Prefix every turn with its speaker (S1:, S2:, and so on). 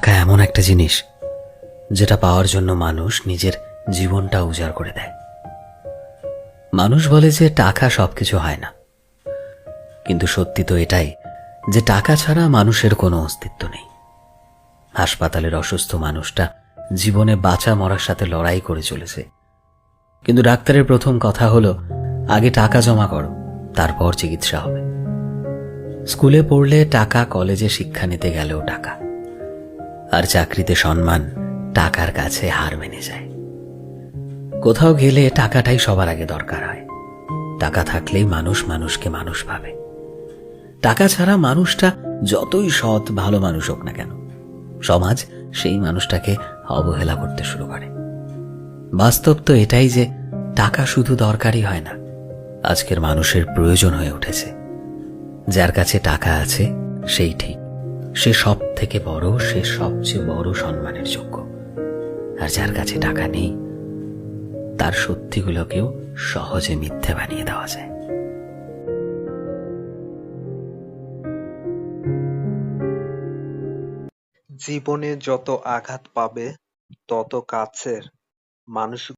S1: টাকা এমন একটা জিনিস যেটা পাওয়ার জন্য মানুষ নিজের জীবনটা উজাড় করে দেয়। মানুষ বলে যে টাকা সবকিছু হয় না, কিন্তু সত্যি তো এটাই যে টাকা ছাড়া মানুষের কোনো অস্তিত্ব নেই। হাসপাতালের অসুস্থ মানুষটা জীবনে বাঁচা মরার সাথে লড়াই করে চলেছে, কিন্তু ডাক্তারের প্রথম কথা হলো আগে টাকা জমা করো, তারপর চিকিৎসা হবে। স্কুলে পড়লে টাকা, কলেজে শিক্ষা নিতে গেলেও টাকা, আর চাকরিতে সম্মান টাকার কাছে হার মেনে যায়। কোথাও গেলে টাকাটাই সবার আগে দরকার হয়। টাকা থাকলেই মানুষ মানুষকে মানুষ ভাবে। টাকা ছাড়া মানুষটা যতই সৎ ভালো মানুষ হোক না কেন, সমাজ সেই মানুষটাকে অবহেলা করতে শুরু করে। বাস্তব তো এটাই যে টাকা শুধু দরকারই হয় না, আজকের মানুষের প্রয়োজন হয়ে উঠেছে। যার কাছে টাকা আছে সেই ঠিক, সে সব থেকে বড়, সে সবচেয়ে বড় সম্মানের যোগ্য। আর যার কাছে টাকা নেই, তার সত্যিগুলোকেও সহজে মিথ্যে বানিয়ে দেওয়া যায়।
S2: জীবনে যত আঘাত পাবে তত কাছের মানুষ